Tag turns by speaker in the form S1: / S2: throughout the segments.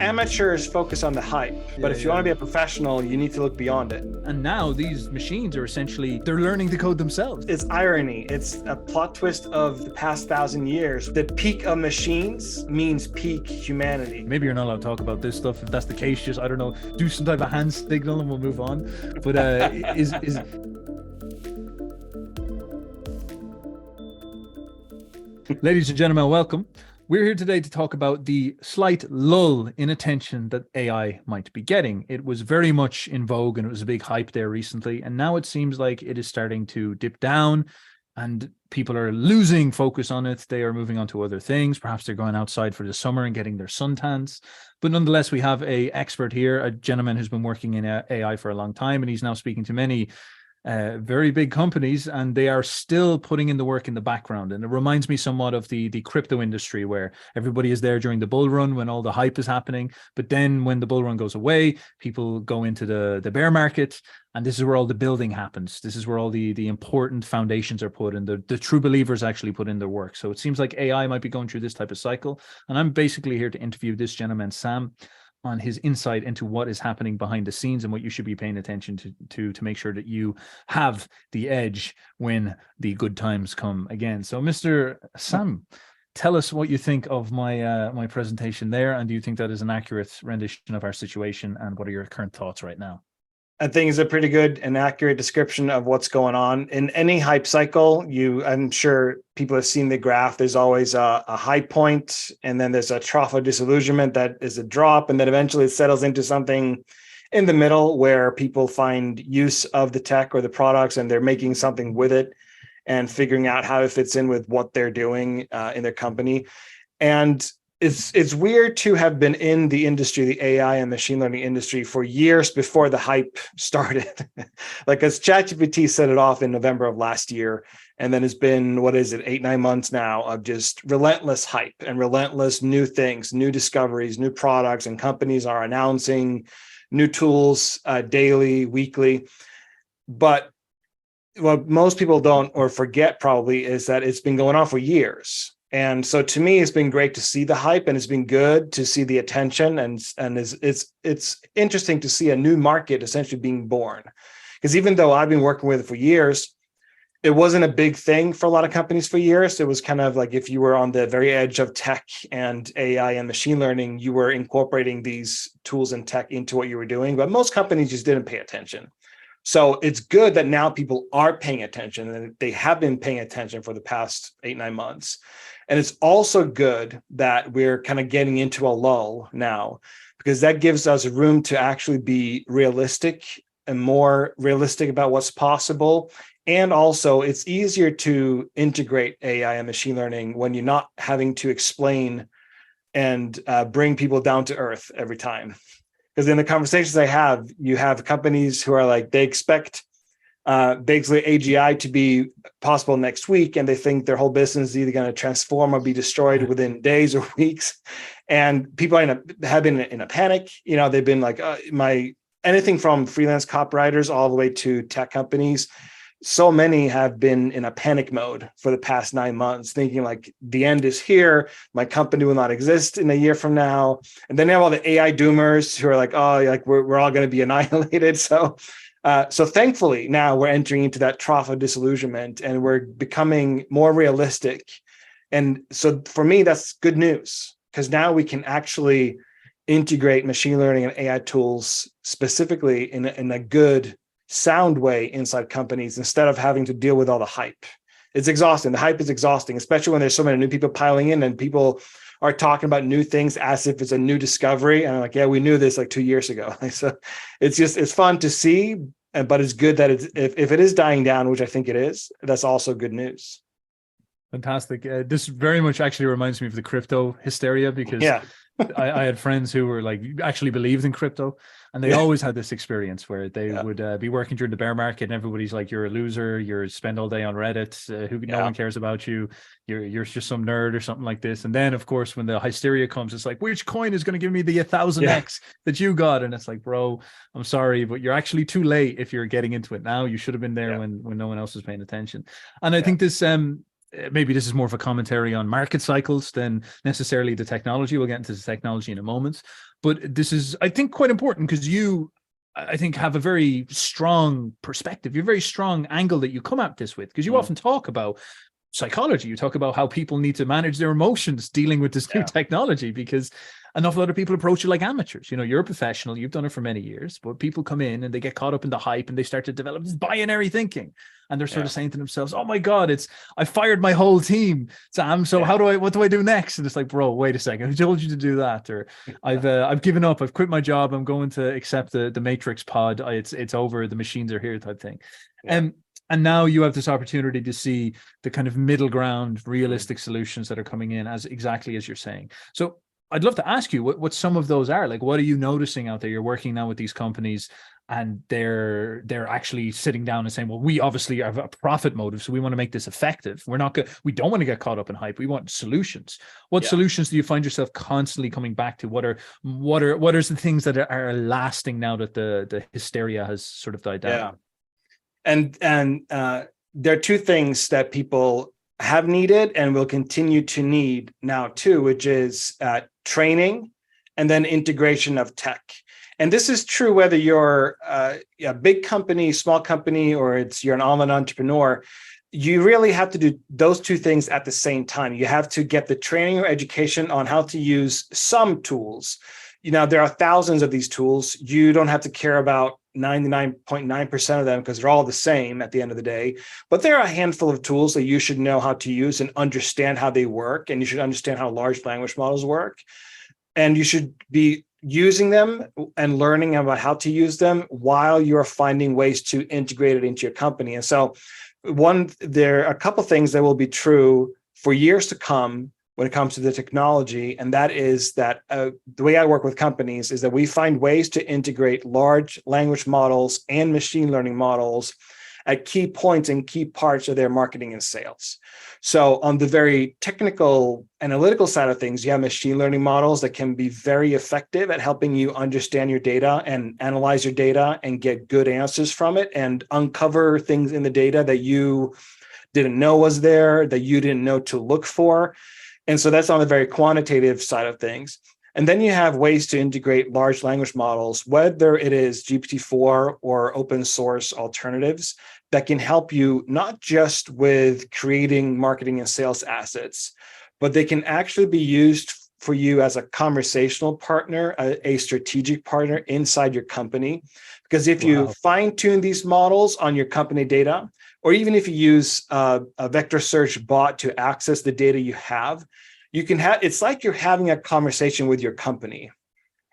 S1: Amateurs focus on the hype, but if you want to be a professional, you need to look beyond it.
S2: And now these machines are essentially, they're learning to code themselves.
S1: It's irony. It's a plot twist of the past 1,000 years. The peak of machines means peak humanity.
S2: Maybe you're not allowed to talk about this stuff. If that's the case, just, I don't know, do some type of hand signal and we'll move on. But ladies and gentlemen, welcome. We're here today to talk about the slight lull in attention that AI might be getting. It was very much in vogue and it was a big hype there recently. And now it seems like it is starting to dip down and people are losing focus on it. They are moving on to other things. Perhaps they're going outside for the summer and getting their suntans. But nonetheless, we have an expert here, a gentleman who's been working in AI for a long time, and he's now speaking to many very big companies, and they are still putting in the work in the background. And it reminds me somewhat of the crypto industry, where everybody is there during the bull run when all the hype is happening. But then when the bull run goes away, people go into the bear market, and this is where all the building happens. This is where all the important foundations are put, and the true believers actually put in their work. So it seems like AI might be going through this type of cycle. And I'm basically here to interview this gentleman, Sam, on his insight into what is happening behind the scenes and what you should be paying attention to make sure that you have the edge when the good times come again. So, Mr. Sam, tell us what you think of my presentation there, and do you think that is an accurate rendition of our situation, and what are your current thoughts right now?
S1: I think it's a pretty good and accurate description of what's going on. In any hype cycle, I'm sure people have seen the graph. There's always a high point, and then there's a trough of disillusionment that is a drop, and then eventually it settles into something in the middle where people find use of the tech or the products, and they're making something with it and figuring out how it fits in with what they're doing in their company. And it's weird to have been in the industry, the AI and machine learning industry, for years before the hype started. Like, as ChatGPT set it off in November of last year, and then it's been, 8-9 months now of just relentless hype and relentless new things, new discoveries, new products, and companies are announcing new tools daily, weekly. But what most people don't or forget probably is that it's been going on for years. And so to me, it's been great to see the hype, and it's been good to see the attention, and it's interesting to see a new market essentially being born. Because even though I've been working with it for years, it wasn't a big thing for a lot of companies for years. It was kind of like if you were on the very edge of tech and AI and machine learning, you were incorporating these tools and tech into what you were doing. But most companies just didn't pay attention. So it's good that now people are paying attention, and they have been paying attention for the past 8-9 months. And it's also good that we're kind of getting into a lull now, because that gives us room to actually be realistic and more realistic about what's possible. And also, it's easier to integrate AI and machine learning when you're not having to explain and bring people down to earth every time. Because in the conversations I have, you have companies who are like, they expect basically AGI to be possible next week, and they think their whole business is either going to transform or be destroyed within days or weeks. And people have been in a panic. They've been like, anything from freelance copywriters all the way to tech companies. So many have been in a panic mode for the past 9 months, thinking like the end is here. My company will not exist in a year from now. And then you have all the AI doomers who are like, oh, like we're all going to be annihilated. So thankfully now we're entering into that trough of disillusionment, and we're becoming more realistic. And so for me, that's good news, because now we can actually integrate machine learning and AI tools specifically in a good, sound way inside companies, instead of having to deal with all the hype. It's exhausting. The hype is exhausting, especially when there's so many new people piling in, and people are talking about new things as if it's a new discovery. And I'm like, yeah, we knew this like 2 years ago. So it's fun to see, but it's good that if it is dying down, which I think it is, that's also good news.
S2: Fantastic. This very much actually reminds me of the crypto hysteria, because I had friends who were like, actually believed in crypto, and they always had this experience where they would be working during the bear market, and everybody's like, you're a loser, you spend all day on Reddit, no one cares about you, you're just some nerd or something like this. And then of course, when the hysteria comes, it's like, which coin is going to give me the 1000x that you got? And it's like, bro, I'm sorry, but you're actually too late if you're getting into it now. You should have been there when no one else was paying attention. And I think this maybe this is more of a commentary on market cycles than necessarily the technology. We'll get into the technology in a moment, but this is, I think, quite important because you, I think, have a very strong perspective. You're a very strong angle that you come at this with, because you often talk about psychology. You talk about how people need to manage their emotions dealing with this new technology, because an awful lot of people approach it like amateurs. You're a professional, you've done it for many years, but people come in and they get caught up in the hype and they start to develop this binary thinking. And they're sort of saying to themselves, oh my God, I fired my whole team, Sam. So what do I do next? And it's like, bro, wait a second. Who told you to do that? Or I've given up. I've quit my job. I'm going to accept the Matrix pod. It's over. The machines are here, type thing. And now you have this opportunity to see the kind of middle ground, realistic solutions that are coming in, as exactly as you're saying. So I'd love to ask you what some of those are. Like, what are you noticing out there? You're working now with these companies, and they're actually sitting down and saying, well, we obviously have a profit motive, so we want to make this effective. We don't want to get caught up in hype. We want solutions. What solutions do you find yourself constantly coming back to? What are the things that are lasting now that the hysteria has sort of died down?
S1: And there are two things that people have needed and will continue to need now too, which is training and then integration of tech. And this is true whether you're a big company, small company, or you're an online entrepreneur. You really have to do those two things at the same time. You have to get the training or education on how to use some tools. There are thousands of these tools. You don't have to care about 99.9% of them because they're all the same at the end of the day. But there are a handful of tools that you should know how to use and understand how they work. And you should understand how large language models work. And you should be using them and learning about how to use them while you're finding ways to integrate it into your company. And so there are a couple of things that will be true for years to come when it comes to the technology. And that is that the way I work with companies is that we find ways to integrate large language models and machine learning models at key points and key parts of their marketing and sales. So on the very technical analytical side of things, you have machine learning models that can be very effective at helping you understand your data and analyze your data and get good answers from it and uncover things in the data that you didn't know was there, that you didn't know to look for. And so that's on the very quantitative side of things. And then you have ways to integrate large language models, whether it is GPT-4 or open source alternatives that can help you not just with creating marketing and sales assets, but they can actually be used for you as a conversational partner, a strategic partner inside your company. Because if you fine tune these models on your company data, or even if you use a vector search bot to access the data you have, it's like you're having a conversation with your company.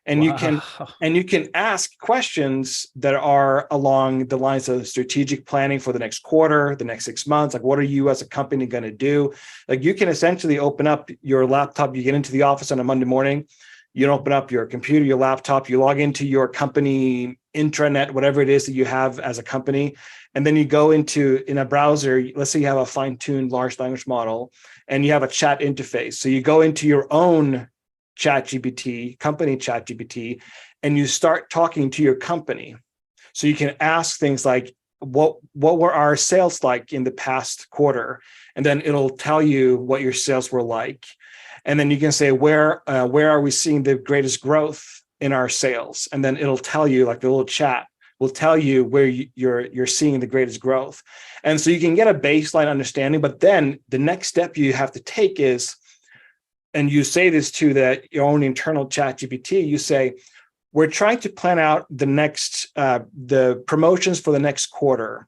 S1: And you can ask questions that are along the lines of strategic planning for the next quarter, the next 6 months. Like, what are you as a company going to do? Like, you can essentially open up your laptop. You get into the office on a Monday morning, you open up your computer, your laptop, you log into your company intranet, whatever it is that you have as a company. And then you go in a browser, let's say you have a fine-tuned large language model and you have a chat interface. So you go into your own ChatGPT, company ChatGPT, and you start talking to your company. So you can ask things like, what were our sales like in the past quarter? And then it'll tell you what your sales were like. And then you can say, where are we seeing the greatest growth in our sales? And then it'll tell you, like the little chat will tell you where you're seeing the greatest growth. And so you can get a baseline understanding, but then the next step you have to take is, and you say this to your own internal chat GPT, you say, we're trying to plan out the promotions for the next quarter.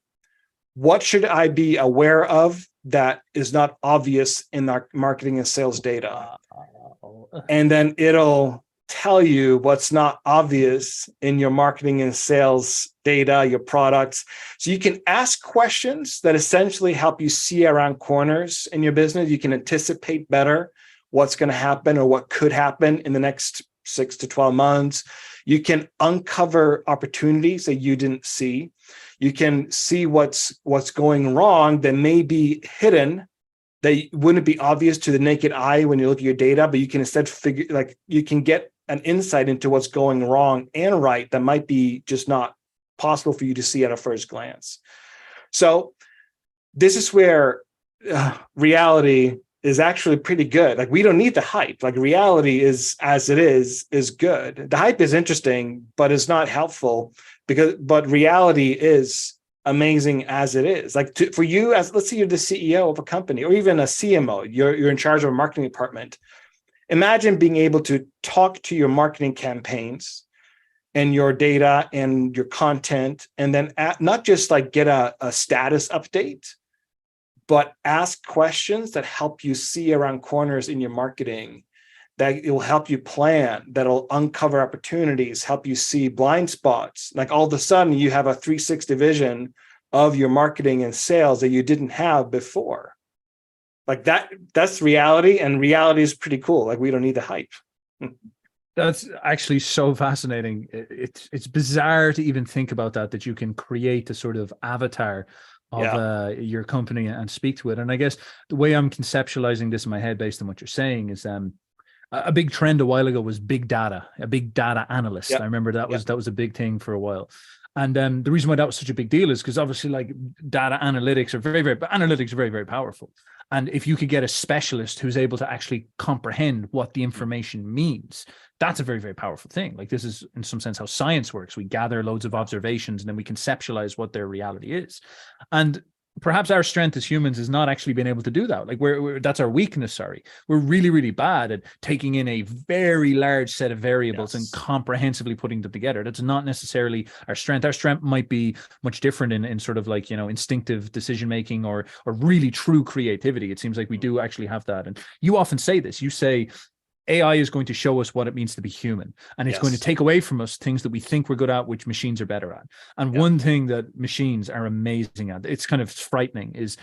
S1: What should I be aware of that is not obvious in our marketing and sales data? And then it'll tell you what's not obvious in your marketing and sales data, your products. So you can ask questions that essentially help you see around corners in your business. You can anticipate better what's going to happen or what could happen in the next 6 to 12 months. You can uncover opportunities that you didn't see. You can see what's going wrong that may be hidden, that wouldn't be obvious to the naked eye when you look at your data, but you can instead you can get an insight into what's going wrong and right that might be just not possible for you to see at a first glance. So this is where reality is actually pretty good. Like we don't need the hype. Like reality is as it is good. The hype is interesting, but it's not helpful but reality is amazing as it is. Like for you, as let's say you're the CEO of a company or even a CMO, you're in charge of a marketing department. Imagine being able to talk to your marketing campaigns and your data and your content, and then not just like get a status update, but ask questions that help you see around corners in your marketing, that it will help you plan, that'll uncover opportunities, help you see blind spots. Like all of a sudden you have a 360 vision of your marketing and sales that you didn't have before. Like that's reality, and reality is pretty cool. Like we don't need the hype.
S2: That's actually so fascinating. It's bizarre to even think about that you can create a sort of avatar of your company and speak to it. And I guess the way I'm conceptualizing this in my head based on what you're saying is a big trend a while ago was big data, a big data analyst. I remember that was a big thing for a while. And the reason why that was such a big deal is because obviously like data analytics are very, very powerful. And if you could get a specialist who's able to actually comprehend what the information means, that's a very, very powerful thing. Like this is in some sense how science works. We gather loads of observations and then we conceptualize what their reality is. And perhaps our strength as humans is not actually being able to do that. Like that's our weakness. Sorry. We're really, really bad at taking in a very large set of variables and comprehensively putting them together. That's not necessarily our strength. Our strength might be much different in sort of like, instinctive decision-making or really true creativity. It seems like we do actually have that. And you often say this, you say, AI is going to show us what it means to be human, and it's going to take away from us things that we think we're good at, which machines are better at. And one thing that machines are amazing at, it's kind of frightening, is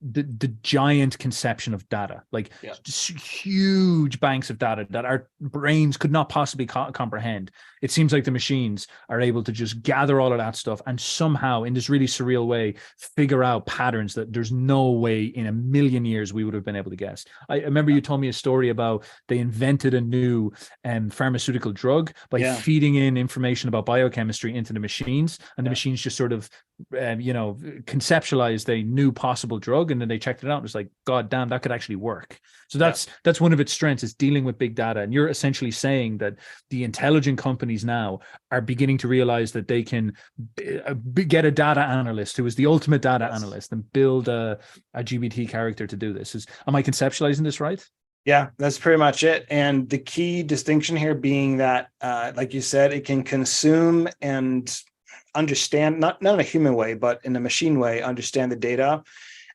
S2: the giant conception of data, like just huge banks of data that our brains could not possibly comprehend. It seems like the machines are able to just gather all of that stuff and somehow in this really surreal way figure out patterns that there's no way in a million years we would have been able to guess. I remember you told me a story about they invented a new pharmaceutical drug by feeding in information about biochemistry into the machines, and the machines just sort of conceptualized a new possible drug, and then they checked it out and it was like, God damn, that could actually work. So that's one of its strengths, is dealing with big data. And you're essentially saying that the intelligent companies now are beginning to realize that they can get a data analyst who is the ultimate data analyst and build a GPT character to do this. Am I conceptualizing this right?
S1: Yeah, that's pretty much it. And the key distinction here being that, like you said, it can consume and understand, not in a human way, but in a machine way, understand the data,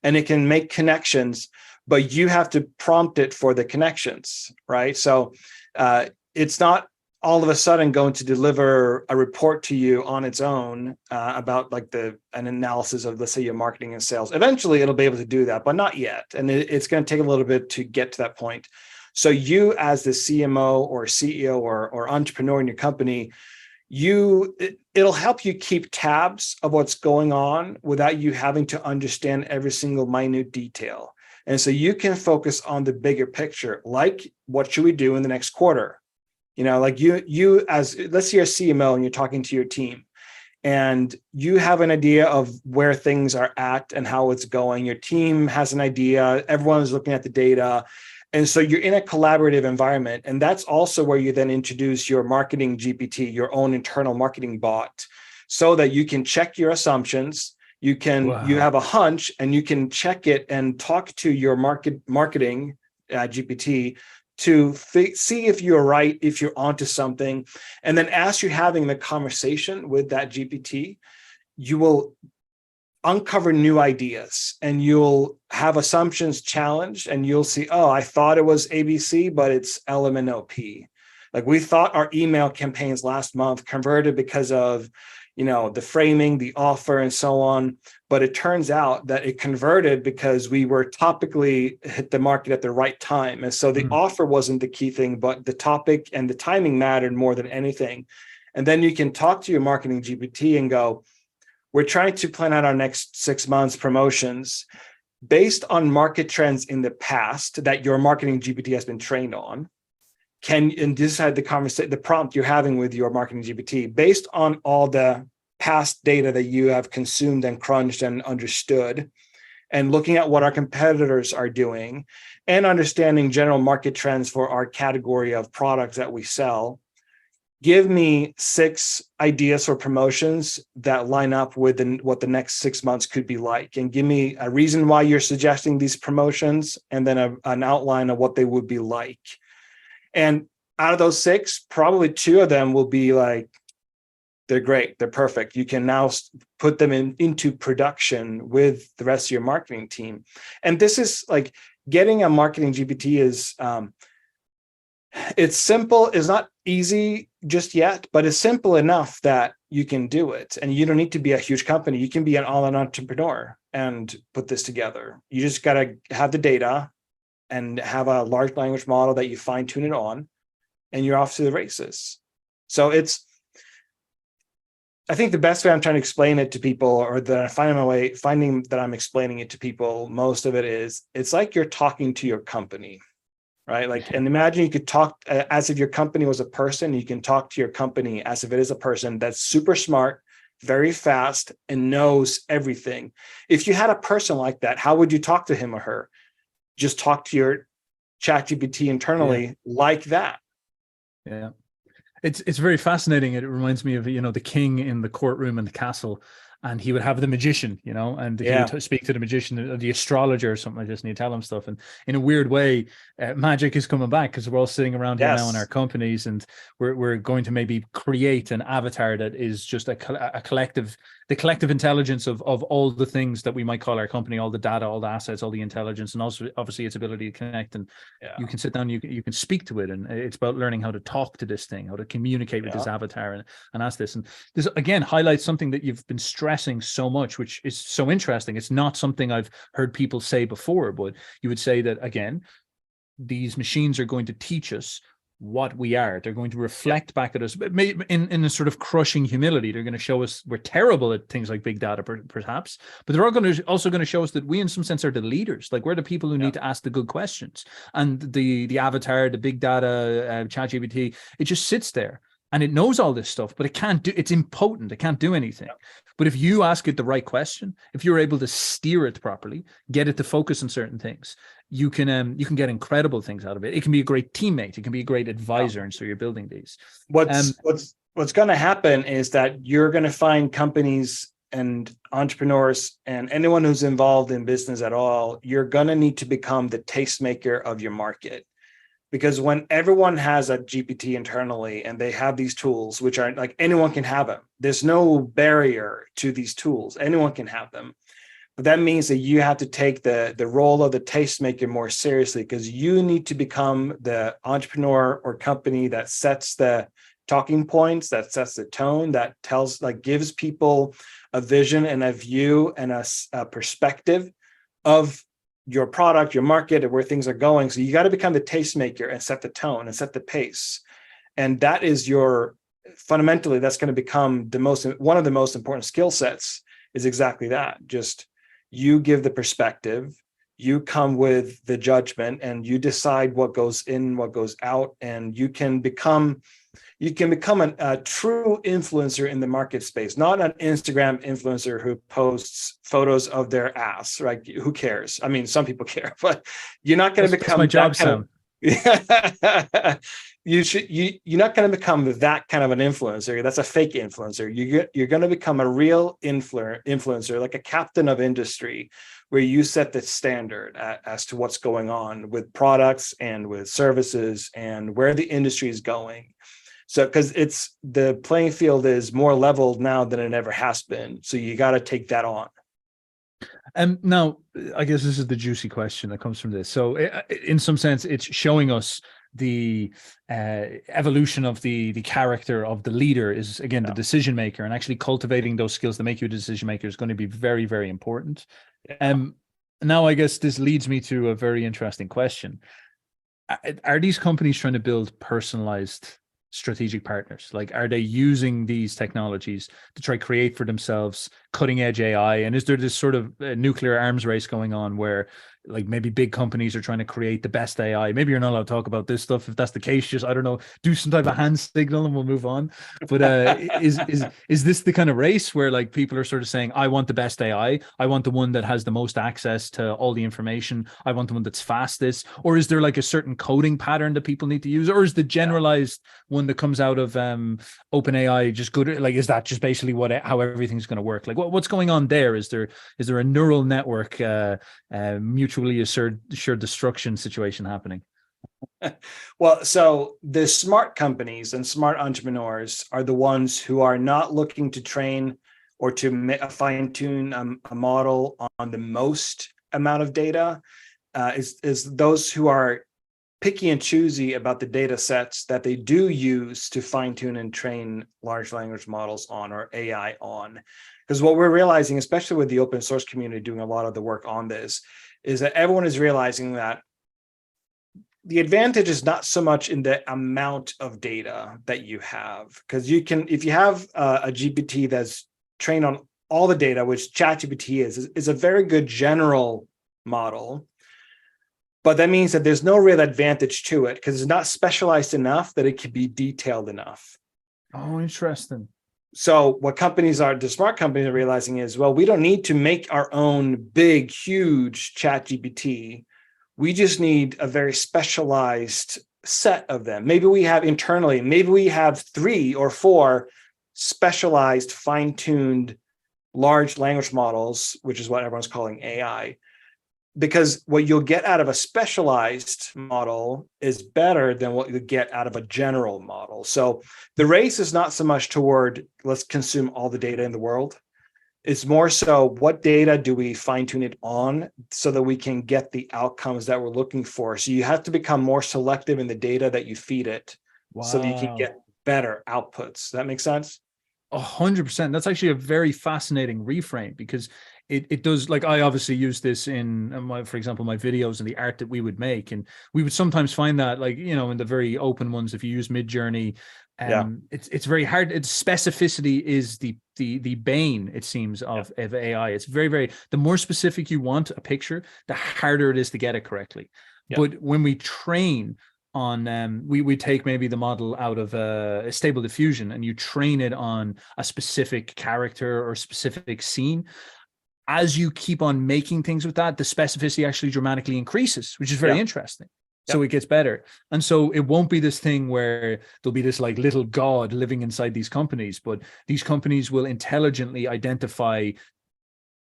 S1: and it can make connections, but you have to prompt it for the connections, right? So it's not all of a sudden going to deliver a report to you on its own about like an analysis of, let's say, your marketing and sales. Eventually it'll be able to do that, but not yet. And it's going to take a little bit to get to that point. So you as the CMO or CEO or entrepreneur in your company, it'll help you keep tabs of what's going on without you having to understand every single minute detail. And so you can focus on the bigger picture, like what should we do in the next quarter? Like you as, let's say you're a CMO and you're talking to your team and you have an idea of where things are at and how it's going. Your team has an idea. Everyone is looking at the data. And so you're in a collaborative environment. And that's also where you then introduce your marketing GPT, your own internal marketing bot, so that you can check your assumptions. You have a hunch and you can check it and talk to your marketing GPT to see if you're right, if you're onto something. And then as you're having the conversation with that GPT, you will uncover new ideas and you'll have assumptions challenged, and you'll see, oh, I thought it was ABC, but it's LMNOP. Like we thought our email campaigns last month converted because of the framing, the offer, and so on. But it turns out that it converted because we were topically hit the market at the right time. And so the offer wasn't the key thing, but the topic and the timing mattered more than anything. And then you can talk to your marketing GPT and go, we're trying to plan out our next 6 months promotions based on market trends in the past that your marketing GPT has been trained on. And decide the prompt you're having with your marketing GPT based on all the past data that you have consumed and crunched and understood. and looking at what our competitors are doing and understanding general market trends for our category of products that we sell, give me 6 ideas for promotions that line up with what the next 6 months could be like, and give me a reason why you're suggesting these promotions, and then an outline of what they would be like. And out of those 6, probably 2 of them will be like, they're great, they're perfect. You can now put them into production with the rest of your marketing team. And this is like, getting a marketing GPT is, it's simple. It's not easy just yet, but it's simple enough that you can do it. And you don't need to be a huge company. You can be an all-in entrepreneur and put this together. You just got to have the data and have a large language model that you fine tune it on, and you're off to the races. So I think the best way I'm trying to explain it to people, or that I finding that I'm explaining it to people, most of it is, it's like you're talking to your company. Right? Like, and imagine you could talk as if your company was a person. You can talk to your company as if it is a person that's super smart, very fast, and knows everything. If you had a person like that, how would you talk to him or her? Just talk to your ChatGPT internally like that.
S2: Yeah. It's very fascinating. It reminds me of, the king in the courtroom in the castle, and he would have the magician, and he would speak to the magician or the astrologer or something like this, and he'd tell him stuff. And in a weird way, magic is coming back, because we're all sitting around here now in our companies, and we're going to maybe create an avatar that is just a collective, the collective intelligence of all the things that we might call our company, all the data, all the assets, all the intelligence, and also obviously its ability to connect. And you can sit down, you can speak to it, and it's about learning how to talk to this thing, how to communicate with this avatar, and ask this. And this again highlights something that you've been stressing so much, which is so interesting. It's not something I've heard people say before, but you would say that, again, these machines are going to teach us what we are. They're going to reflect back at us, but in a sort of crushing humility. They're going to show us we're terrible at things like big data, perhaps, but they're also going to show us that we, in some sense, are the leaders. Like, we're the people who need to ask the good questions. And the avatar, the big data, ChatGPT, it just sits there and it knows all this stuff, but it's impotent. It can't do anything. But if you ask it the right question, if you're able to steer it properly, get it to focus on certain things, you can get incredible things out of it. It can be a great teammate. It can be a great advisor. And so you're building these.
S1: What's going to happen is that you're going to find companies and entrepreneurs and anyone who's involved in business at all, you're going to need to become the tastemaker of your market. Because when everyone has a GPT internally and they have these tools, which are like, anyone can have them. There's no barrier to these tools. Anyone can have them. But that means that you have to take the role of the tastemaker more seriously, because you need to become the entrepreneur or company that sets the talking points, that sets the tone, that gives people a vision and a view and a perspective of your product, your market, and where things are going. So you got to become the tastemaker and set the tone and set the pace. And that is fundamentally, that's going to become one of the most important skill sets, is exactly that. Just, you give the perspective, you come with the judgment, and you decide what goes in, what goes out, and you can become a true influencer in the market space, not an Instagram influencer who posts photos of their ass, right? Who cares? I mean, some people care, but you're not going to become
S2: my job, Sam.
S1: You're not going to become that kind of an influencer. That's a fake influencer. You're going to become a real influencer, like a captain of industry, where you set the standard as to what's going on with products and with services and where the industry is going. So, because the playing field is more leveled now than it ever has been. So you got to take that on.
S2: Now, I guess this is the juicy question that comes from this. So in some sense, it's showing us the evolution of the character of the leader is, again, the decision maker, and actually cultivating those skills that make you a decision maker is going to be very, very important. Now, I guess this leads me to a very interesting question. Are these companies trying to build personalized strategic partners? Like, are they using these technologies to try create for themselves cutting edge AI? And is there this sort of nuclear arms race going on where like maybe big companies are trying to create the best AI. Maybe you're not allowed to talk about this stuff. If that's the case, just, I don't know, do some type of hand signal and we'll move on. But is this the kind of race where like people are sort of saying, I want the best AI. I want the one that has the most access to all the information. I want the one that's fastest. Or is there like a certain coding pattern that people need to use? Or is the generalized one that comes out of OpenAI just good? Like, is that just basically how everything's going to work? Like what's going on there? Is there a neural network mutually assured destruction situation happening?
S1: Well, so the smart companies and smart entrepreneurs are the ones who are not looking to train or to fine tune a model on the most amount of data. Is those who are picky and choosy about the data sets that they do use to fine tune and train large language models on, or AI on. Because what we're realizing, especially with the open source community doing a lot of the work on this, is that everyone is realizing that the advantage is not so much in the amount of data that you have, because you can, if you have a GPT that's trained on all the data, which ChatGPT is a very good general model. But that means that there's no real advantage to it because it's not specialized enough that it can be detailed enough.
S2: Oh, interesting.
S1: So what the smart companies are realizing is, well, we don't need to make our own big, huge ChatGPT. We just need a very specialized set of them. Maybe we have 3 or 4 specialized, fine-tuned large language models, which is what everyone's calling AI. Because what you'll get out of a specialized model is better than what you get out of a general model. So the race is not so much toward let's consume all the data in the world. It's more so what data do we fine tune it on so that we can get the outcomes that we're looking for. So you have to become more selective in the data that you feed it. Wow. So that you can get better outputs. Does that make sense?
S2: 100%. That's actually a very fascinating reframe, because it does, like, I obviously use this in for example, my videos and the art that we would make. And we would sometimes find that, like, in the very open ones, if you use Midjourney, it's very hard. Specificity is the bane, it seems, of AI. It's very, very, the more specific you want a picture, the harder it is to get it correctly. But when we train on, we take maybe the model out of a Stable Diffusion and you train it on a specific character or specific scene. As you keep on making things with that, the specificity actually dramatically increases, which is very interesting. So it gets better. And so it won't be this thing where there'll be this like little god living inside these companies, but these companies will intelligently identify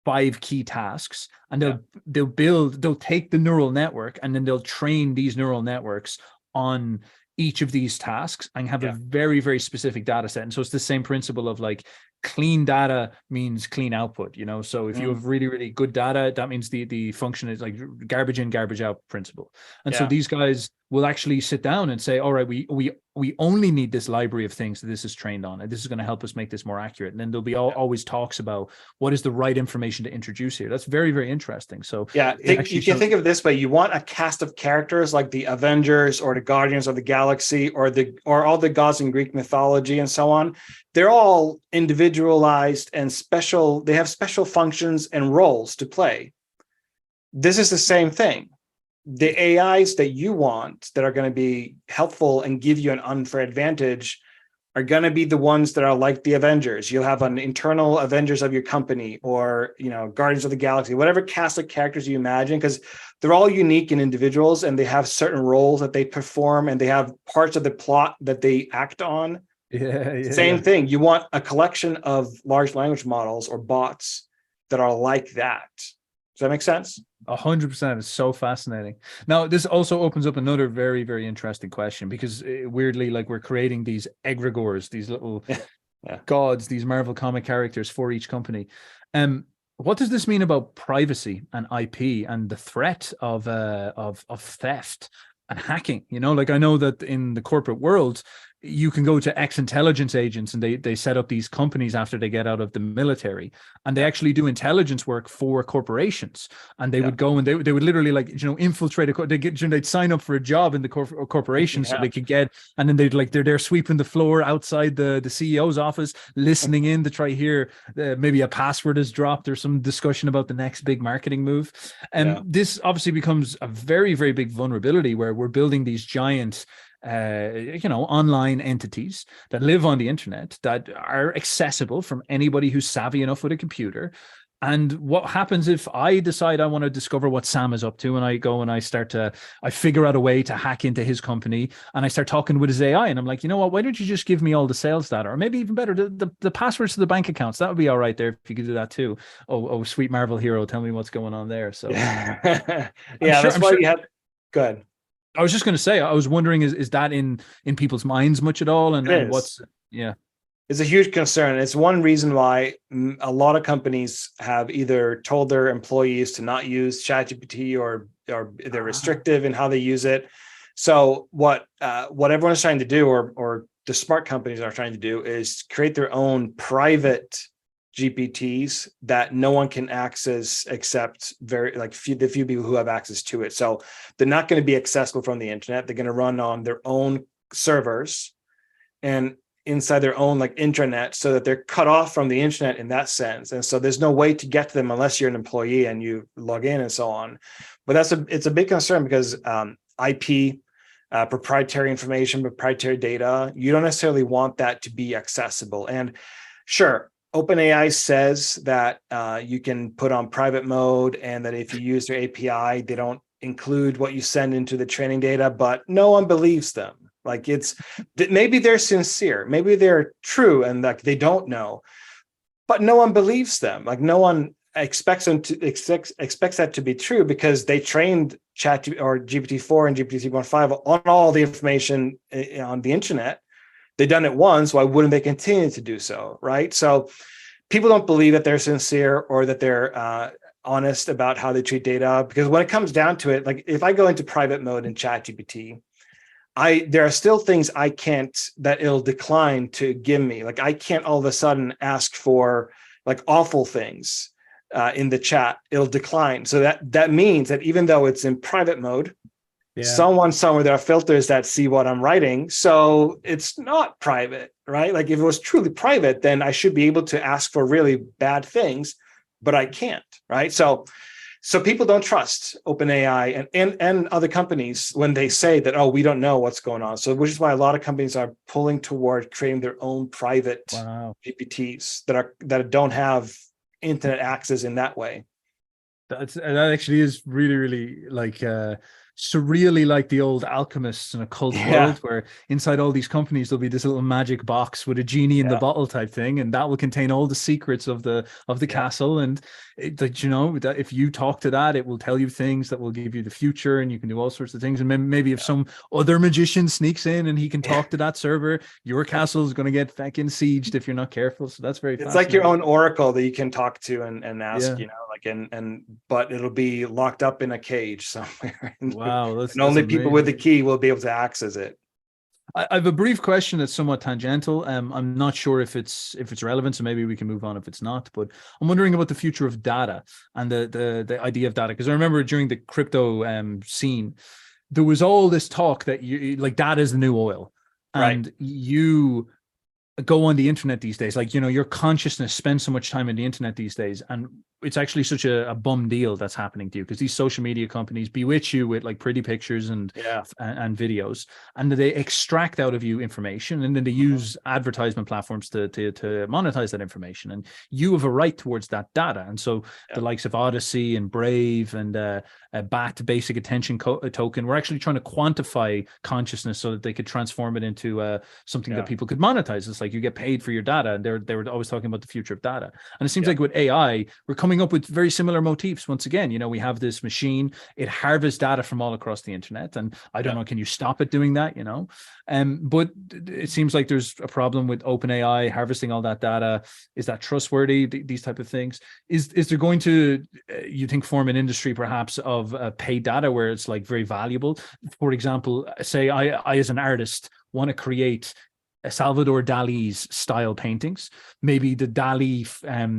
S2: 5 key tasks, and they'll take the neural network and then they'll train these neural networks on each of these tasks and have a very, very specific data set. And so it's the same principle of like clean data means clean output, so if you have really, really good data, that means the function is like garbage in, garbage out principle. And so these guys will actually sit down and say, all right, we only need this library of things that this is trained on, and this is going to help us make this more accurate. And then there'll be always talks about what is the right information to introduce here. That's very, very interesting. So
S1: you can think of it this way: you want a cast of characters like the Avengers or the Guardians of the Galaxy or all the gods in Greek mythology and so on. They're all individualized and special. They have special functions and roles to play. This is the same thing. The AIs that you want that are going to be helpful and give you an unfair advantage are going to be the ones that are like the Avengers. You'll have an internal Avengers of your company, or Guardians of the Galaxy, whatever cast of characters you imagine, because they're all unique and individuals, and they have certain roles that they perform, and they have parts of the plot that they act on. Same thing. You want a collection of large language models or bots that are like that. Does that make sense?
S2: 100%. It's so fascinating. Now, this also opens up another very, very interesting question, because weirdly, like, we're creating these egregores, these little gods, these Marvel comic characters for each company. What does this mean about privacy and IP and the threat of theft and hacking? Like, I know that in the corporate world, you can go to ex-intelligence agents, and they set up these companies after they get out of the military, and they actually do intelligence work for corporations. And they would go and they would literally, like, infiltrate they'd sign up for a job in the corporation so they could get, and then they're there sweeping the floor outside the CEO's office, listening in to try hear maybe a password is dropped or some discussion about the next big marketing move. And this obviously becomes a very, very big vulnerability, where we're building these giant online entities that live on the internet, that are accessible from anybody who's savvy enough with a computer. And what happens if I decide I want to discover what Sam is up to, and I go and I figure out a way to hack into his company, and I start talking with his AI, and I'm like, you know what, why don't you just give me all the sales data, or maybe even better, the passwords to the bank accounts? That would be all right there if you could do that too. Oh, sweet Marvel hero, tell me what's going on there. So
S1: that's why you had good.
S2: I was just going to say, I was wondering, is that in people's minds much at all? And what's,
S1: it's a huge concern. It's one reason why a lot of companies have either told their employees to not use ChatGPT, or they're restrictive in how they use it. So what everyone's trying to do, or the smart companies are trying to do, is create their own private GPTs that no one can access except the few people who have access to it. So they're not going to be accessible from the internet. They're going to run on their own servers and inside their own intranet, so that they're cut off from the internet in that sense. And so there's no way to get to them unless you're an employee and you log in and so on. But it's a big concern, because IP, proprietary information, proprietary data, you don't necessarily want that to be accessible. And sure, OpenAI says that you can put on private mode, and that if you use their API, they don't include what you send into the training data, but no one believes them. Maybe they're sincere, maybe they're true, and they don't know, but no one believes them. No one expects that to be true, because they trained GPT-4 and GPT 3.5 on all the information on the internet. They've done it once. Why wouldn't they continue to do so? Right. So people don't believe that they're sincere, or that they're honest about how they treat data. Because when it comes down to it, if I go into private mode in ChatGPT, there are still things I can't, that it'll decline to give me. I can't all of a sudden ask for awful things in the chat. It'll decline. So that means that even though it's in private mode, someone somewhere, there are filters that see what I'm writing, so it's not private, right? If it was truly private, then I should be able to ask for really bad things, but I can't, right? So people don't trust OpenAI and other companies when they say that, oh, we don't know what's going on. So which is why a lot of companies are pulling toward creating their own private GPTs that don't have internet access in that way.
S2: That actually is really, really surreally like the old alchemists in a cult world, where inside all these companies there'll be this little magic box with a genie in the bottle type thing, and that will contain all the secrets of the castle. And that if you talk to that, it will tell you things that will give you the future, and you can do all sorts of things. And maybe if some other magician sneaks in and he can talk to that server, your castle is going to get fucking sieged if you're not careful. So that's very
S1: it's like your own oracle that you can talk to and ask, but it'll be locked up in a cage somewhere.
S2: Wow,
S1: and only people with the key will be able to access it.
S2: I have a brief question that's somewhat tangential. I'm not sure if it's relevant, so maybe we can move on if it's not. But I'm wondering about the future of data and the idea of data, because I remember during the crypto scene, there was all this talk that data is the new oil, and you go on the internet these days, your consciousness spends so much time on the internet these days, and it's actually such a bum deal that's happening to you, because these social media companies bewitch you with pretty pictures and videos, and they extract out of you information, and then they use advertisement platforms to monetize that information, and you have a right towards that data. And so the likes of Odyssey and Brave and BAT, basic attention token, we're actually trying to quantify consciousness so that they could transform it into something that people could monetize. It's you get paid for your data, and they were always talking about the future of data. And it seems like with AI, we're coming up with very similar motifs. Once again, we have this machine, it harvests data from all across the internet, and I don't know, can you stop it doing that? But it seems like there's a problem with OpenAI harvesting all that data. Is that trustworthy? These type of things. Is there going to, you think, form an industry perhaps of paid data where it's very valuable? For example, say I as an artist want to create Salvador Dali's style paintings. Maybe the Dali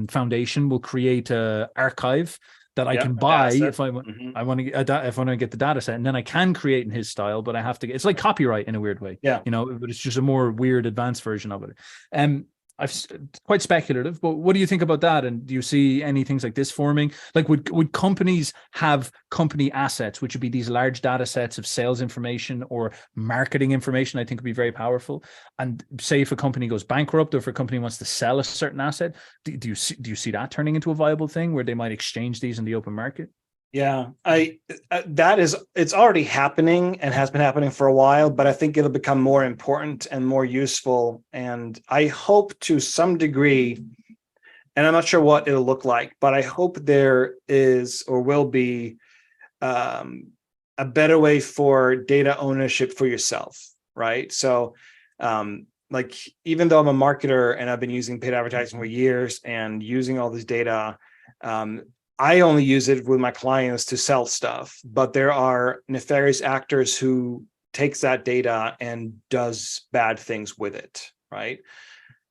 S2: Foundation will create a archive that I can buy if I want. I want to if I want to get the data set, and then I can create in his style, but I have to get. It's like copyright in a weird way,
S1: Yeah.
S2: but it's just a more weird, advanced version of it. I've quite speculative, but what do you think about that? And do you see any things like this forming? Like, would companies have company assets, which would be these large data sets of sales information or marketing information? I think would be very powerful. And say if a company goes bankrupt, or if a company wants to sell a certain asset, do you see that turning into a viable thing where they might exchange these in the open market?
S1: Yeah, it's already happening and has been happening for a while, but I think it'll become more important and more useful. And I hope to some degree, and I'm not sure what it'll look like, but I hope there is or will be a better way for data ownership for yourself, right? So like, even though I'm a marketer and I've been using paid advertising for years and using all this data, I only use it with my clients to sell stuff, but there are nefarious actors who takes that data and does bad things with it, right?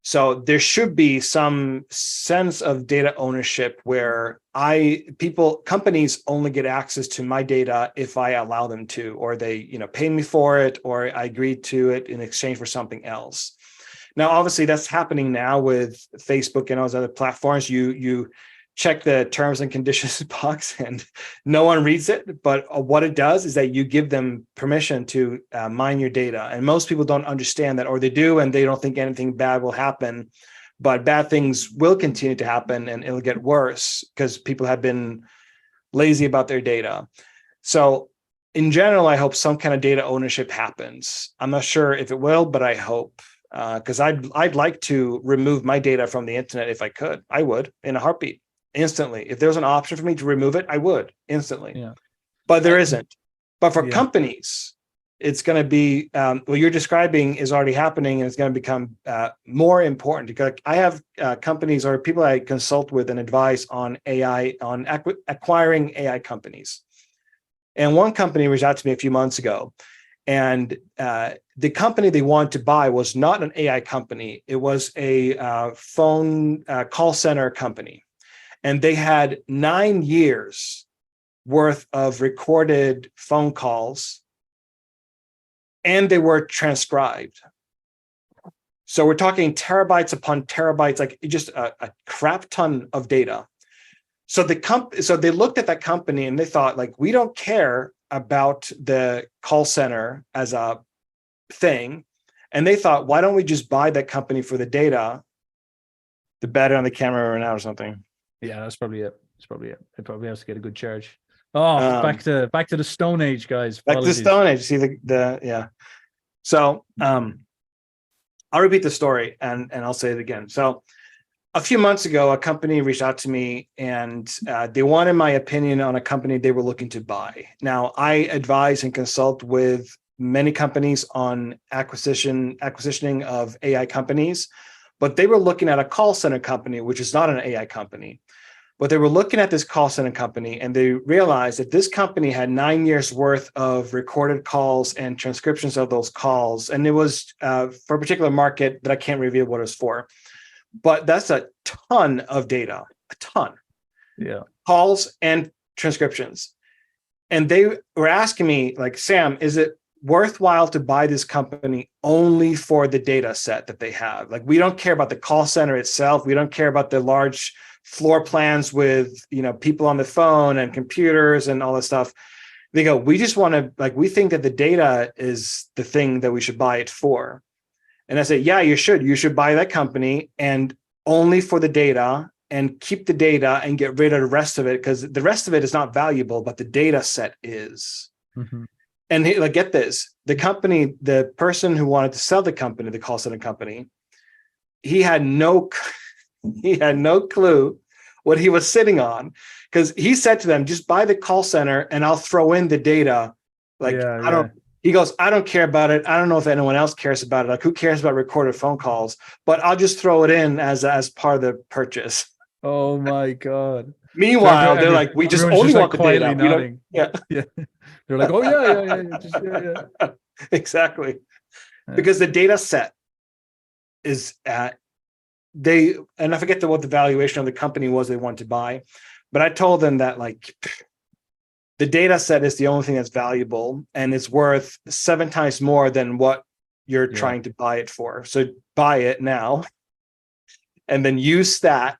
S1: So there should be some sense of data ownership where companies only get access to my data if I allow them to, or they, pay me for it, or I agreed to it in exchange for something else. Now, obviously that's happening now with Facebook and all those other platforms. You check the terms and conditions box and no one reads it. But what it does is that you give them permission to mine your data. And most people don't understand that, or they do, and they don't think anything bad will happen. But bad things will continue to happen, and it'll get worse because people have been lazy about their data. So in general, I hope some kind of data ownership happens. I'm not sure if it will, but I hope. Because I'd like to remove my data from the internet if I could. I would, in a heartbeat. Instantly. If there's an option for me to remove it, I would instantly.
S2: Yeah.
S1: But there isn't. But for companies, it's going to be what you're describing is already happening, and it's going to become more important. Because I have companies or people I consult with and advise on AI, on acquiring AI companies. And one company reached out to me a few months ago, and the company they wanted to buy was not an AI company. It was a phone call center company. And they had 9 years worth of recorded phone calls, and they were transcribed. So we're talking terabytes upon terabytes, like just a crap ton of data. So they looked at that company and they thought, like, we don't care about the call center as a thing. And they thought, why don't we just buy that company for the data? The battery on the camera ran out or something.
S2: Yeah, that's probably it. It probably has to get a good charge. Oh, back to the Stone Age, guys. Apologies.
S1: Back to the Stone Age. See yeah. So I'll repeat the story and I'll say it again. So a few months ago, a company reached out to me and they wanted my opinion on a company they were looking to buy. Now, I advise and consult with many companies on acquisitioning of AI companies, but they were looking at a call center company, which is not an AI company. But they were looking at this call center company and they realized that this company had 9 years worth of recorded calls and transcriptions of those calls. And it was for a particular market that I can't reveal what it was for. But that's a ton of data, a ton.
S2: Yeah.
S1: Calls and transcriptions. And they were asking me, like, Sam, is it worthwhile to buy this company only for the data set that they have? Like, we don't care about the call center itself. We don't care about the large floor plans with, people on the phone and computers and all this stuff. They go, we just want to, like, we think that the data is the thing that we should buy it for. And I say, yeah, you should buy that company and only for the data, and keep the data and get rid of the rest of it, because the rest of it is not valuable, but the data set is. Mm-hmm. And get this, the person who wanted to sell the company, the call center company, he had no clue what he was sitting on, because he said to them, just buy the call center and I'll throw in the data. He goes, I don't care about it. I don't know if anyone else cares about it. Like, who cares about recorded phone calls? But I'll just throw it in as part of the purchase.
S2: Oh my God.
S1: Meanwhile, they're like, we just only want the data.
S2: Nodding. Yeah. They're like, oh yeah.
S1: Exactly. Because the data set is and I forget what the valuation of the company was they wanted to buy, but I told them that like the data set is the only thing that's valuable, and it's worth 7 times more than what you're trying to buy it for. So buy it now, and then use that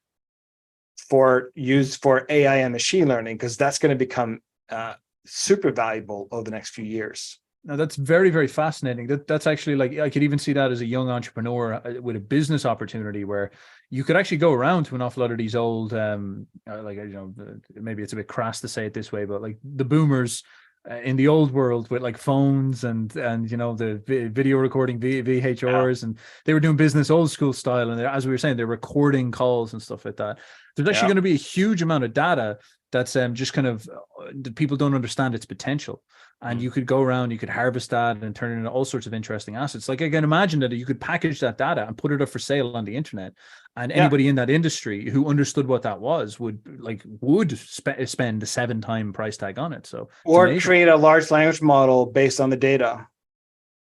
S1: for AI and machine learning, because that's going to become super valuable over the next few years.
S2: Now that's very, very fascinating. That's actually, like, I could even see that as a young entrepreneur with a business opportunity where you could actually go around to an awful lot of these old, maybe it's a bit crass to say it this way, but like the boomers in the old world with like phones and the video recording VHRs, and they were doing business old school style, and as we were saying, they're recording calls and stuff like that. There's actually going to be a huge amount of data that's just kind of people don't understand its potential, and you could go around, you could harvest that and turn it into all sorts of interesting assets. Like I can imagine that you could package that data and put it up for sale on the internet, and anybody in that industry who understood what that was would spend the 7-time price tag on it. So
S1: or create a large language model based on the data.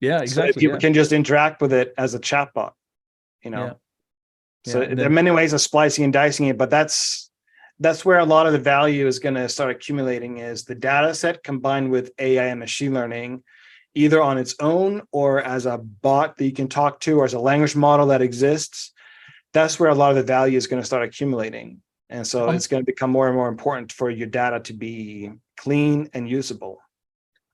S2: Yeah, exactly.
S1: So people can just interact with it as a chatbot. So there are many ways of splicing and dicing it, but that's where a lot of the value is going to start accumulating, is the data set combined with AI and machine learning, either on its own or as a bot that you can talk to, or as a language model that exists. That's where a lot of the value is going to start accumulating. And so it's going to become more and more important for your data to be clean and usable.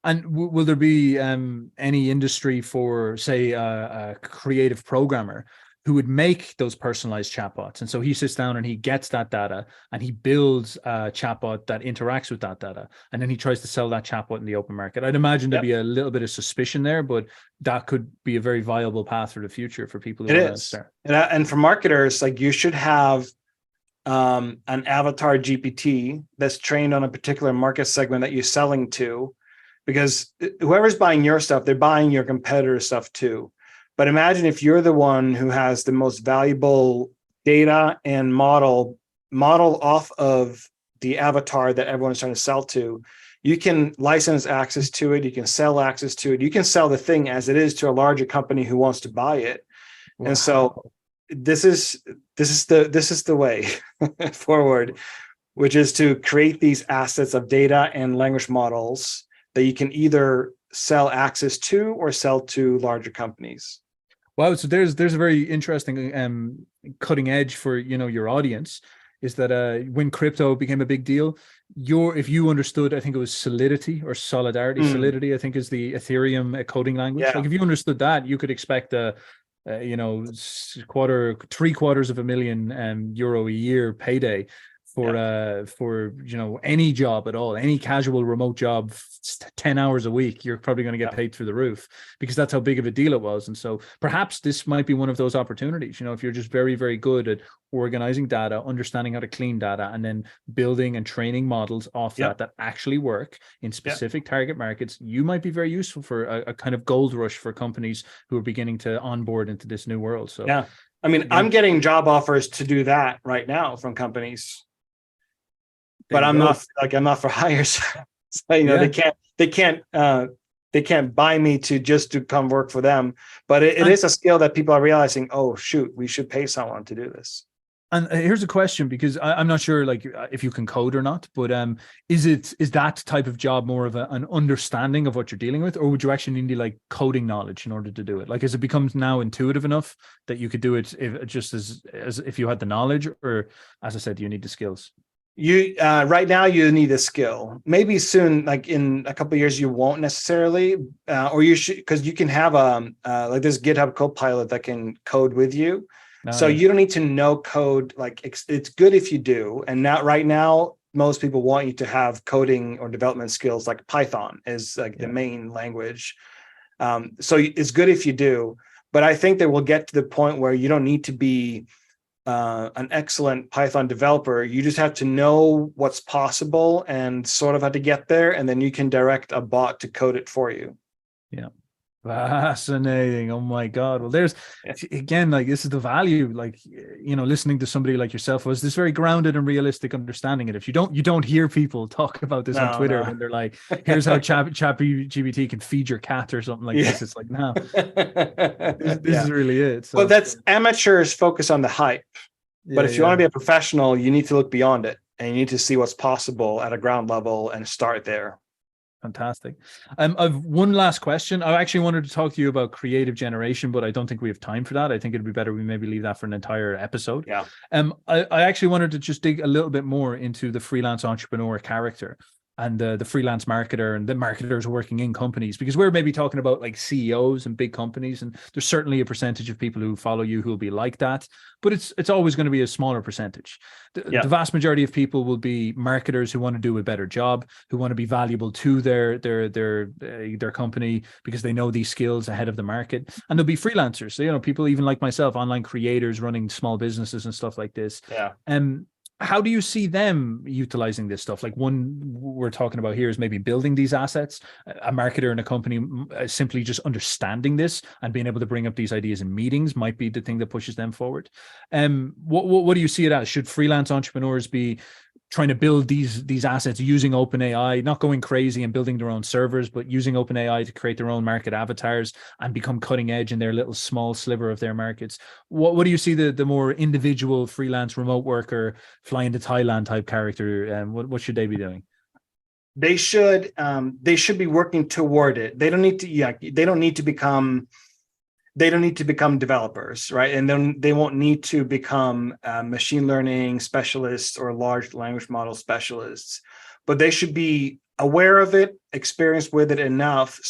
S2: And will there be any industry for, say, a creative programmer who would make those personalized chatbots? And so he sits down and he gets that data and he builds a chatbot that interacts with that data, and then he tries to sell that chatbot in the open market. I'd imagine there'd be a little bit of suspicion there, but that could be a very viable path for the future for people who want to start.
S1: And for marketers, like, you should have an avatar GPT that's trained on a particular market segment that you're selling to, because whoever's buying your stuff, they're buying your competitor's stuff too. But imagine if you're the one who has the most valuable data and model off of the avatar that everyone's trying to sell to. You can license access to it. You can sell access to it. You can sell the thing as it is to a larger company who wants to buy it. Wow. And so this is the way forward, which is to create these assets of data and language models that you can either sell access to or sell to larger companies.
S2: Wow. So there's a very interesting cutting edge for your audience, is that when crypto became a big deal, if you understood, I think it was Solidity or Solidarity. Solidity, I think, is the Ethereum coding language. Like if you understood that, you could expect €750,000 a year payday for any job at all, any casual remote job, 10 hours a week, you're probably going to get paid through the roof, because that's how big of a deal it was. And so perhaps this might be one of those opportunities, if you're just very, very good at organizing data, understanding how to clean data, and then building and training models off that actually work in specific target markets, you might be very useful for a kind of gold rush for companies who are beginning to onboard into this new world. So
S1: I mean, I'm getting job offers to do that right now from companies. But I'm not for hire. So, they can't buy me to come work for them. But it is a skill that people are realizing, oh shoot, we should pay someone to do this.
S2: And here's a question, because I'm not sure if you can code or not, but is that type of job more of an understanding of what you're dealing with, or would you actually need coding knowledge in order to do it? Like, as it becomes now intuitive enough that you could do it just as if you had the knowledge, or, as I said, do you need the skills?
S1: You right now you need a skill. Maybe soon, like in a couple of years, you won't necessarily, or you should, because you can have like this GitHub Copilot that can code with you. So you don't need to know code. Like it's good if you do. And right now, most people want you to have coding or development skills. Like Python is like the main language. So it's good if you do. But I think that we'll get to the point where you don't need to be an excellent Python developer. You just have to know what's possible and sort of how to get there, and then you can direct a bot to code it for you.
S2: Yeah. Fascinating. Oh my God. Well, there's again, like this is the value, like, listening to somebody like yourself was this very grounded and realistic understanding. And if you don't hear people talk about this on
S1: No,
S2: Twitter
S1: no.
S2: when they're like, here's how ChatGPT can feed your cat or something like
S1: Yeah.
S2: this. It's like, no, this
S1: Yeah.
S2: is really it.
S1: Well,
S2: So
S1: that's amateurs focus on the hype. But
S2: yeah,
S1: if you want to
S2: yeah.
S1: be a professional, you need to look beyond it and you need to see what's possible at a ground level and start there.
S2: Fantastic. I've one last question. I actually wanted to talk to you about creative generation, but I don't think we have time for that. I think it'd be better we maybe leave that for an entire episode.
S1: Yeah.
S2: I actually wanted to just dig a little bit more into the freelance entrepreneur character and the freelance marketer and the marketers working in companies, because we're maybe talking about like CEOs and big companies, and there's certainly a percentage of people who follow you who will be like that, but it's always going to be a smaller percentage. The vast majority of people will be marketers who want to do a better job, who want to be valuable to their company because they know these skills ahead of the market, and there'll be freelancers. So people even like myself, online creators running small businesses and stuff like this.
S1: Yeah.
S2: How do you see them utilizing this stuff? Like one we're talking about here is maybe building these assets. A marketer in a company simply just understanding this and being able to bring up these ideas in meetings might be the thing that pushes them forward. What do you see it as? Should freelance entrepreneurs be trying to build these assets using OpenAI, not going crazy and building their own servers, but using OpenAI to create their own market avatars and become cutting edge in their little small sliver of their markets? What do you see the more individual freelance remote worker flying to Thailand type character? What should they be doing?
S1: They should be working toward it. They don't need to, they don't need to become developers, right? And then they won't need to become machine learning specialists or large language model specialists, but they should be aware of it, experienced with it enough,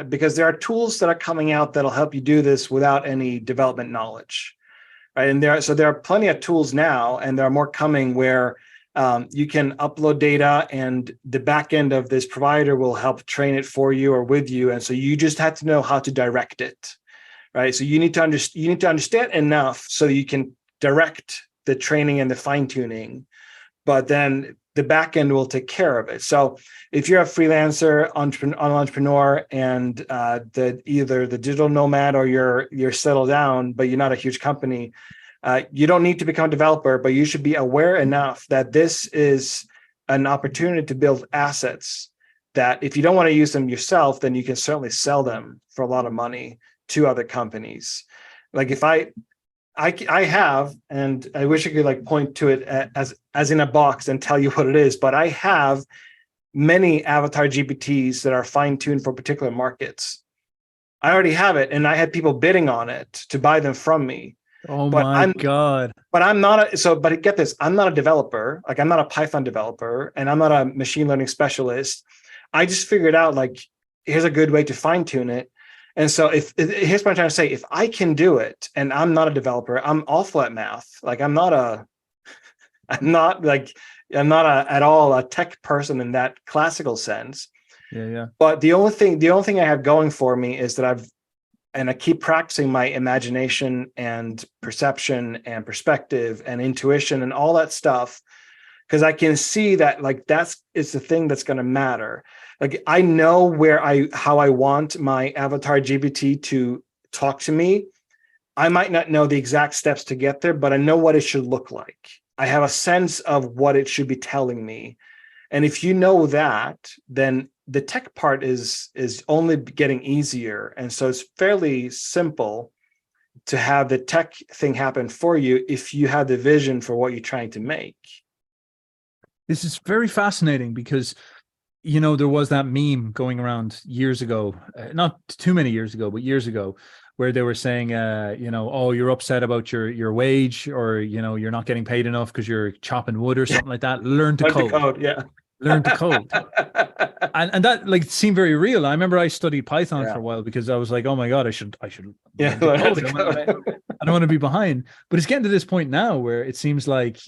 S1: because there are tools that are coming out that'll help you do this without any development knowledge, right? And there are plenty of tools now, and there are more coming where you can upload data and the back end of this provider will help train it for you or with you. And so you just have to know how to direct it. Right. So you need to understand enough so you can direct the training and the fine tuning, but then the back end will take care of it. So if you're a freelancer, entrepreneur, and either the digital nomad or you're settled down, but you're not a huge company, you don't need to become a developer, but you should be aware enough that this is an opportunity to build assets that if you don't want to use them yourself, then you can certainly sell them for a lot of money to other companies. Like if I have, and I wish I could like point to it as in a box and tell you what it is, but I have many avatar GPTs that are fine-tuned for particular markets. I already have it, and I had people bidding on it to buy them from me.
S2: Oh my God.
S1: But I'm not but get this, I'm not a developer. Like I'm not a Python developer and I'm not a machine learning specialist. I just figured out like, here's a good way to fine tune it. And so here's what I'm trying to say, if I can do it and I'm not a developer, I'm awful at math. Like I'm not at all a tech person in that classical sense.
S2: Yeah.
S1: But the only thing I have going for me is that I keep practicing my imagination and perception and perspective and intuition and all that stuff, because I can see that like it's the thing that's going to matter. Like I know how I want my avatar GPT to talk to me. I might not know the exact steps to get there, but I know what it should look like. I have a sense of what it should be telling me. And if you know that, then the tech part is only getting easier. And so it's fairly simple to have the tech thing happen for you if you have the vision for what you're trying to make.
S2: This is very fascinating because there was that meme going around years ago, not too many years ago, but years ago, where they were saying, oh, you're upset about your wage, or, you're not getting paid enough because you're chopping wood or something like that. Learn to code.
S1: Yeah.
S2: Learn to code. And that like seemed very real. I remember I studied Python for a while because I was like, oh my God, I should
S1: learn
S2: code.
S1: to code.
S2: I don't want to be behind. But it's getting to this point now where it seems like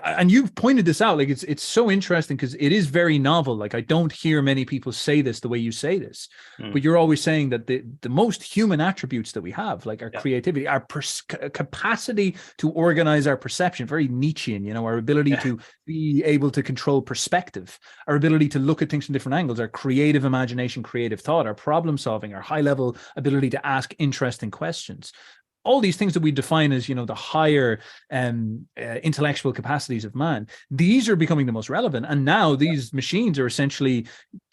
S2: and you've pointed this out, like it's so interesting because it is very novel. Like I don't hear many people say this the way you say this, but you're always saying that the most human attributes that we have, like our creativity, our capacity to organize our perception, very Nietzschean, you know, our ability to be able to control perspective, our ability to look at things from different angles, our creative imagination, creative thought, our problem solving, our high level ability to ask interesting questions, all these things that we define as, you know, the higher intellectual capacities of man, these are becoming the most relevant. And now these machines are essentially,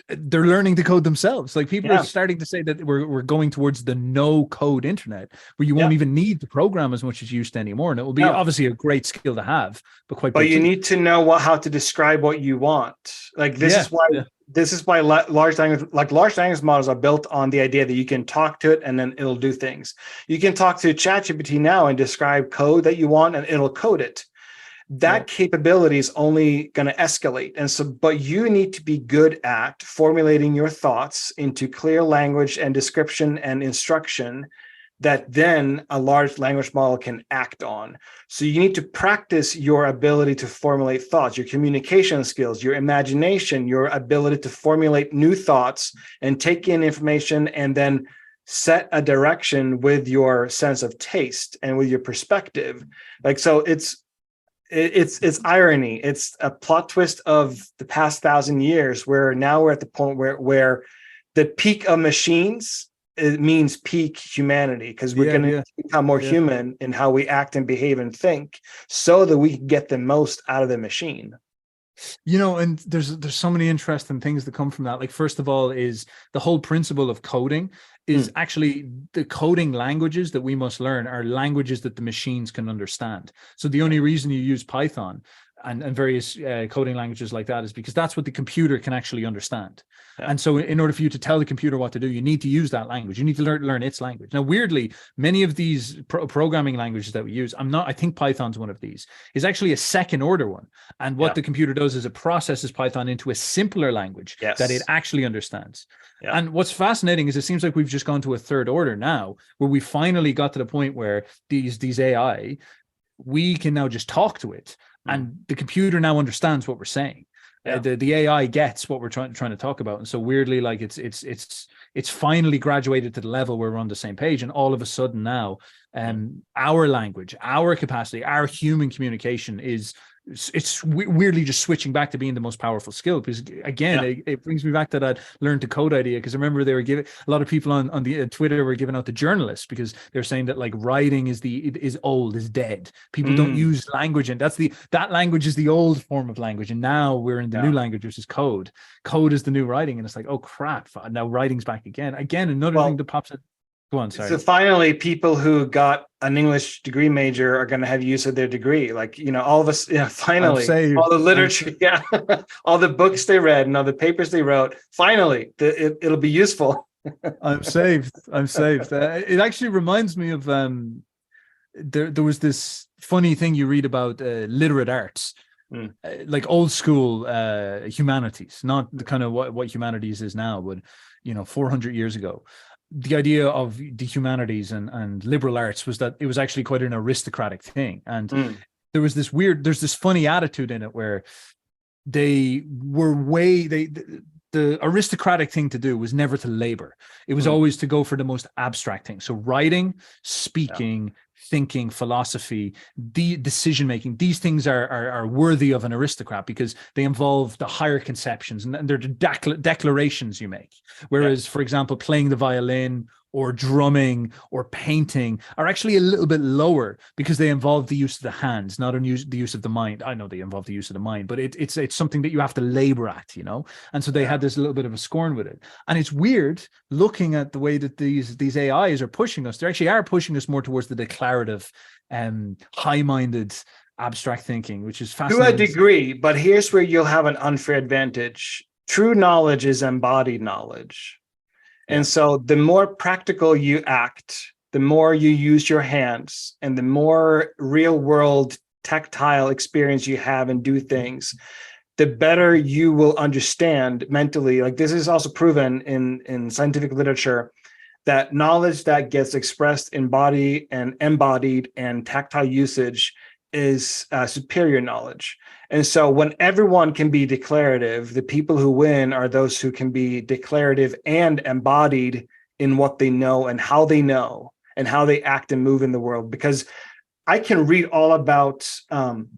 S2: they're learning to code themselves. Like people are starting to say that we're going towards the no code internet, where you won't even need to program as much as you used to anymore. And it will be obviously a great skill to have, but
S1: you need to know how to describe what you want. Like this is why large language models are built on the idea that you can talk to it and then it'll do things. You can talk to ChatGPT now and describe code that you want and it'll code it. That capability is only going to escalate. And so, but you need to be good at formulating your thoughts into clear language and description and instruction that then a large language model can act on. So you need to practice your ability to formulate thoughts, your communication skills, your imagination, your ability to formulate new thoughts and take in information and then set a direction with your sense of taste and with your perspective. Like, so it's irony. It's a plot twist of the past 1,000 years, where now we're at the point where the peak of machines, it means peak humanity, because we're going to become more human in how we act and behave and think, so that we can get the most out of the machine.
S2: You know, and there's so many interesting things that come from that. Like, first of all, is the whole principle of coding is actually the coding languages that we must learn are languages that the machines can understand. So the only reason you use Python and various coding languages like that is because that's what the computer can actually understand. And so in order for you to tell the computer what to do, you need to use that language. You need to learn its language. Now, weirdly, many of these programming languages that we use, I think Python's one of these, is actually a second order one. And what the computer does is it processes Python into a simpler language that it actually understands. And what's fascinating is it seems like we've just gone to a third order now, where we finally got to the point where these AI, we can now just talk to it. And the computer now understands what we're saying. The AI gets what we're trying to talk about. And so weirdly, like it's finally graduated to the level where we're on the same page. And all of a sudden now, our language, our capacity, our human communication it's weirdly just switching back to being the most powerful skill. Because again, it brings me back to that learn to code idea. Because I remember they were giving a lot of people on the Twitter were giving out the journalists, because they're saying that like writing is dead. People don't use language, and that language is the old form of language. And now we're in the new language, which is code. Code is the new writing, and it's like, oh crap, now writing's back again. Another thing that pops up. Go on, sorry.
S1: So finally, people who got an English degree major are going to have use of their degree. Like, you know, all of us, finally, all the literature, all the books they read and all the papers they wrote, finally, it'll be useful.
S2: I'm saved. It actually reminds me of, there was this funny thing you read about literate arts. Like old school humanities, not the kind of what humanities is now, but 400 years ago. The idea of the humanities and liberal arts was that it was actually quite an aristocratic thing. And there's this funny attitude in it where they were the aristocratic thing to do was never to labor. It was always to go for the most abstract thing. So writing, speaking, thinking, philosophy, the decision making, these things are worthy of an aristocrat because they involve the higher conceptions and they're the declarations you make. Whereas, for example, playing the violin or drumming or painting are actually a little bit lower because they involve the use of the hands, not the use of the mind. I know they involve the use of the mind, but it's something that you have to labor at, And so they had this little bit of a scorn with it. And it's weird looking at the way that these AIs are pushing us. They actually are pushing us more towards the declarative, high-minded, abstract thinking, which is fascinating.
S1: To a degree, but here's where you'll have an unfair advantage. True knowledge is embodied knowledge. And so the more practical you act, the more you use your hands, and the more real world tactile experience you have and do things, the better you will understand mentally. Like this is also proven in scientific literature, that knowledge that gets expressed in body and embodied and tactile usage is superior knowledge. And so when everyone can be declarative, the people who win are those who can be declarative and embodied in what they know and how they act and move in the world. Because I can read all about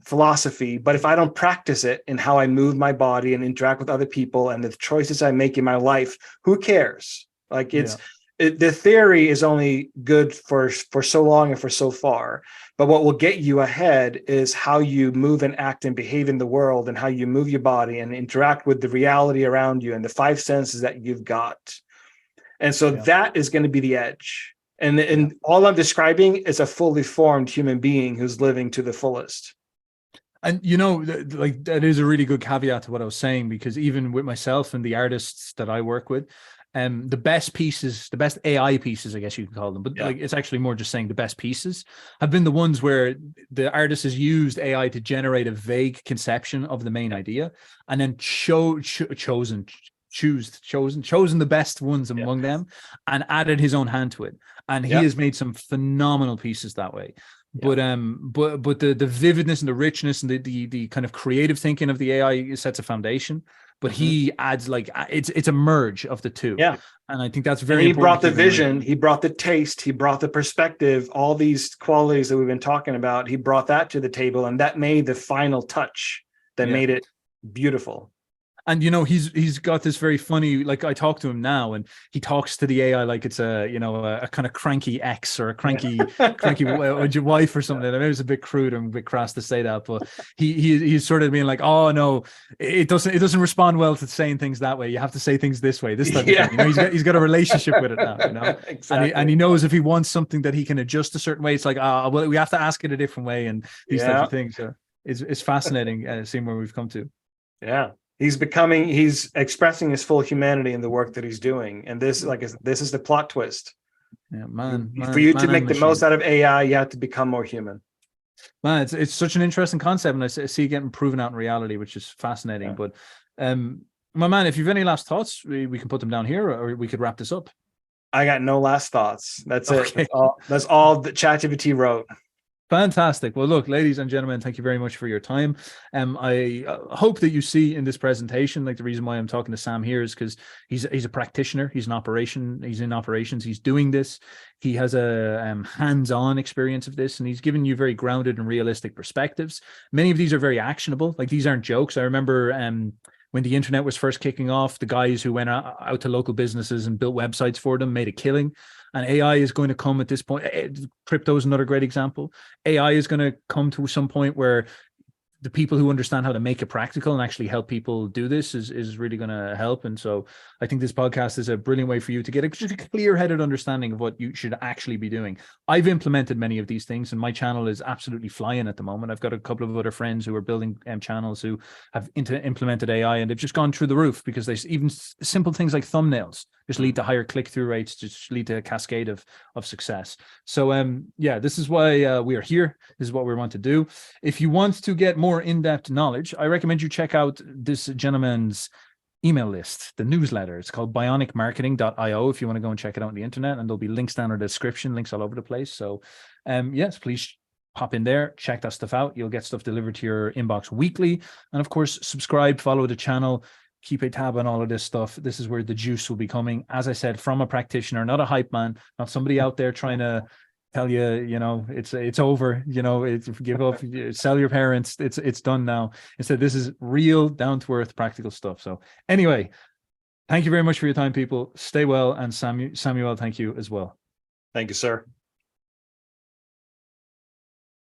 S1: philosophy, but if I don't practice it in how I move my body and interact with other people and the choices I make in my life, who cares? Like the theory is only good for so long and for so far. But what will get you ahead is how you move and act and behave in the world, and how you move your body and interact with the reality around you and the five senses that you've got. And so that is going to be the edge. And all I'm describing is a fully formed human being who's living to the fullest.
S2: And like that is a really good caveat to what I was saying, because even with myself and the artists that I work with, the best pieces, the best AI pieces, I guess you can call them, but like it's actually more just saying the best pieces have been the ones where the artist has used AI to generate a vague conception of the main idea, and then chosen the best ones among them and added his own hand to it. And he has made some phenomenal pieces that way. But the vividness and the richness and the kind of creative thinking of the AI sets a foundation. But he adds, like, it's a merge of the two. Yeah. And I think that's very important.
S1: He brought the vision, he brought the taste, he brought the perspective, all these qualities that we've been talking about. He brought that to the table, and that made the final touch that made it beautiful.
S2: And he's got this very funny, like, I talk to him now and he talks to the AI like it's a kind of cranky ex or a cranky wife or something. I mean, it was a bit crude and a bit crass to say that, but he's sort of being like, oh no, it doesn't respond well to saying things that way. You have to say things this way, this type of thing. He's got a relationship with it now, Exactly. And he knows if he wants something that he can adjust a certain way, it's like, well, we have to ask it a different way, and these types of things. So it's fascinating seeing where we've come to.
S1: Yeah. He's expressing his full humanity in the work that he's doing. And this is the plot twist.
S2: Yeah, man.
S1: For you to make the most out of AI, you have to become more human.
S2: Man, it's such an interesting concept, and I see it getting proven out in reality, which is fascinating. Yeah. But my man, if you've any last thoughts, we can put them down here, or we could wrap this up.
S1: I got no last thoughts. That's it. That's all that ChatGPT wrote.
S2: Fantastic. Well, look, ladies and gentlemen, thank you very much for your time. I hope that you see in this presentation, like, the reason why I'm talking to Sam here is because he's a practitioner. He's in operations. He's doing this. He has a hands-on experience of this, and he's given you very grounded and realistic perspectives. Many of these are very actionable. Like, these aren't jokes. I remember when the internet was first kicking off, the guys who went out to local businesses and built websites for them made a killing. And AI is going to come at this point. Crypto is another great example. AI is going to come to some point where the people who understand how to make it practical and actually help people do this is really going to help. And so I think this podcast is a brilliant way for you to get just a clear-headed understanding of what you should actually be doing. I've implemented many of these things, and my channel is absolutely flying at the moment. I've got a couple of other friends who are building channels who have implemented AI, and they've just gone through the roof, because there's even simple things like thumbnails just lead to higher click-through rates, just lead to a cascade of success. So this is why we are here. This is what we want to do. If you want to get more in-depth knowledge, I recommend you check out this gentleman's email list, the newsletter. It's called bionicmarketing.io if you want to go and check it out on the internet, and there'll be links down in the description, links all over the place. So yes, please pop in there, check that stuff out. You'll get stuff delivered to your inbox weekly. And of course, subscribe, follow the channel, keep a tab on all of this stuff. This is where the juice will be coming, as I said, from a practitioner, not a hype man, not somebody out there trying to tell you, it's over, give up, sell your parents, it's done now. Instead, this is real, down-to-earth, practical stuff. So anyway, thank you very much for your time, people. Stay well. And Samuel, thank you as well.
S1: Thank you, sir.